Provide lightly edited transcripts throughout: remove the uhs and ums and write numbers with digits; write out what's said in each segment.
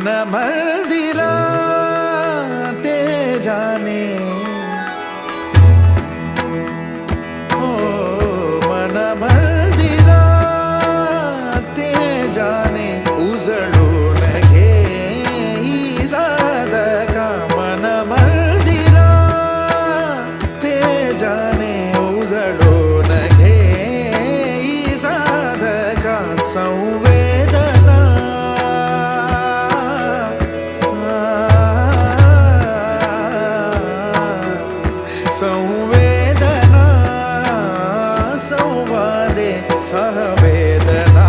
मन मंदिरा ते जाने ओ मन मंदिरा ते जाने उजळून घे ही साधका मन मंदिरा ते जाने उजळून घे ही साधका संवेदना संवेदना संवादे सहवेदना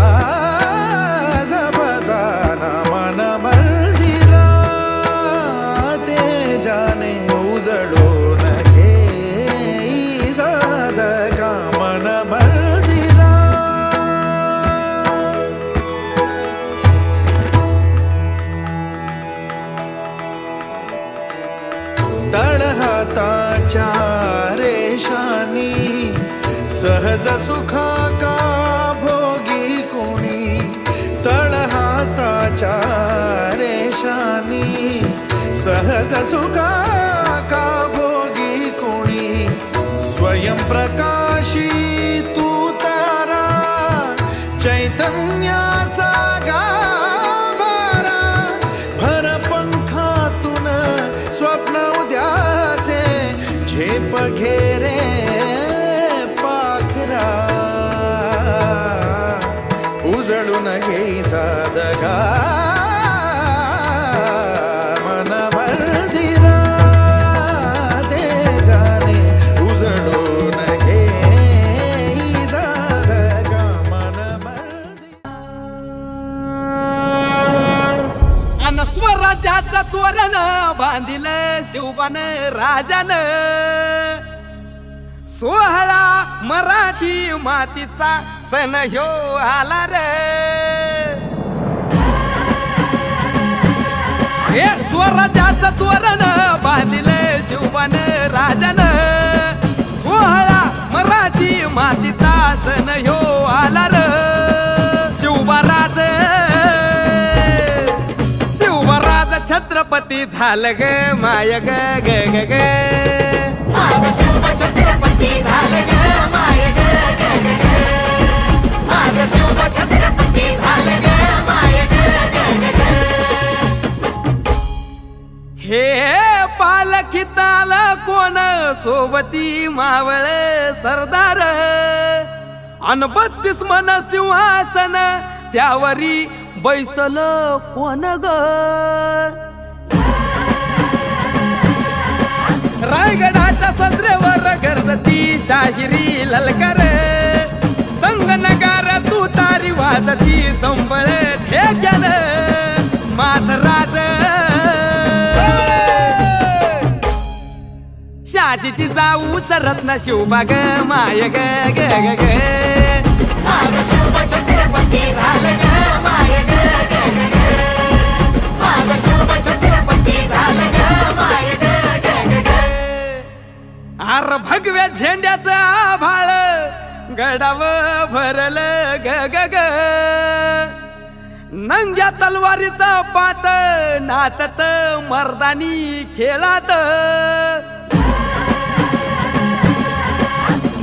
जपदाना मन मंदिरा ते जाने उजळून घे ही साधका मन मंदिरा तळहाताच्या रेषानी सहज सुखा का भोगी कोणी तळहाताच्या रेषानी सहज सुखा का भोगी कोणी स्वयं प्रकाशी तू तारा चैतन्याचा गाभारा भर पंखातून स्वप्न उद्याचे झेप घेरे पाखरा उजळून घे साधका मन मंदिरा ते जाने उजळून घे ही साधका मन मंदिरा अन स्वराज्याचं तोरण बांधिल शिवबान राजान सोहळा मराठी मातीचा सण ह्यो आला रे हे स्वराज्याचं तोरण बांधिल शिवबान राजान सोहळा मराठी मातीचा सण ह्यो आला रे शिवबाराज छत्रपती झालं ग माय ग ग ग ग माझं शिव छत्रपती झालं ग माय ग ग ग ग माझं शिव छत्रपती झालं ग माय ग ग ग ग हे पालखीत आलं कोण सोबती मावळ सरदार अन 32 मन सिंहासन त्यावरी बैसल कोण ग रायगडाच्या सत्रेवर गरजती शाहिरी ललकार संगनगार तू तारी वाजती संबळ ठेक्यान माझ राज शाजीची जाऊ रत्न शिवबा ग माय ग ग ग ग माझं शिव छत्रपती झालं ग माय ग ग ग ग माझं शिव छत्रपती झालं ग माय ग ग ग ग आर भगव्या झेंड्याचं आभाळ गडाव भरल ग ग ग नंग्या तलवारीचा पात नाचत मर्दानी खेळात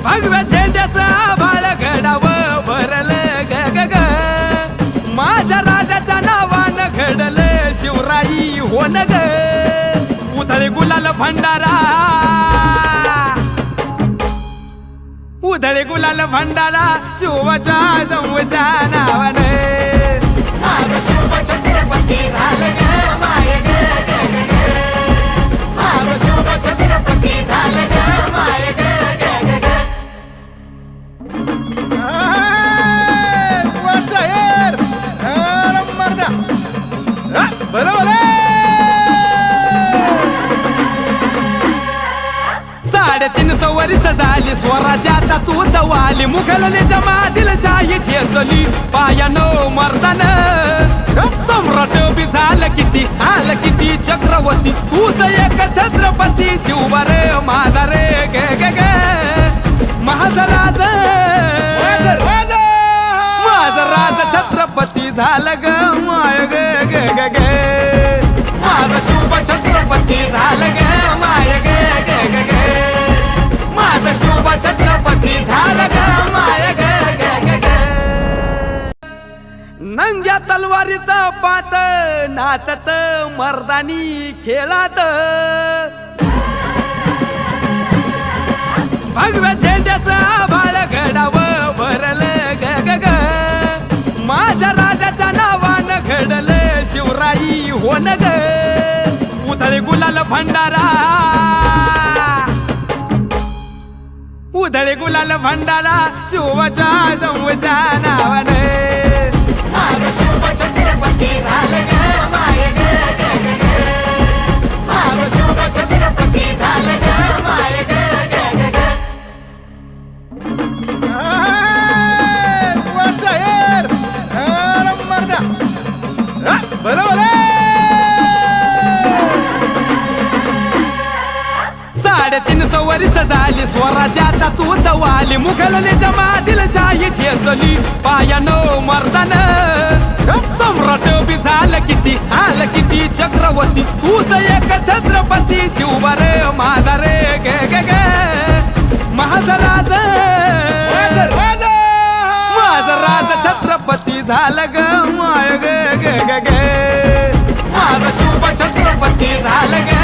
भगव्या झेंड्याचं आभाळ गडाव भरल ग ग ग माझ्या राजाच्या नावानं घडल शिवराई होन ग उधळे गुलाल भंडारा उधळे गुलाल भंडारा शिवाच्या शंभूच्या नावानं माझं शिव छत्रपती झालं ग माय ग ग ग ग माझं शिव छत्रपती झालं ग माय ग ग ग ग साडेतीन सवरीच झाली स्वराज्याचा तूच वाली मुघलनेच्या मादील शाही ठेचली पायानो मर्दान सम्राट बी झालं किती आलं किती चक्रवर्ती तूच एक छत्रपती शिवबार माझा रे ग ग ग माझा राज माझा राज छत्रपती झालं ग माय ग ग ग ग नंग्या तलवारीचा पात नाचत मर्दानी खेळात भगव्या झेंड्याचा बाळ घडाव भरल ग ग ग माझ्या राजाच्या नावानं घडल शिवराई होन ग उधळे गुलाल भंडारा उधळे गुलाल भंडारा शिवाच्या शंभूच्या नावाने माझं शुभ छत्रपती झालं ग माय ग ग ग ग. माझं शुभ छत्रपती झालं ग माय ग ग ग ग. शाहीर मर्दा बरोबर 350 वर्ष झाली स्वराज्याचा तूच वाली मुघलनेच्या मादील शाही ठेचली पायानो मर्दान सम्राट बी झालं किती आलं किती चक्रवर्ती तूच एक छत्रपती शिवबार माझा रे ग ग ग माझा राज माझा राज छत्रपती झालं ग माय ग ग ग ग माझा शुभ छत्रपती झालं ग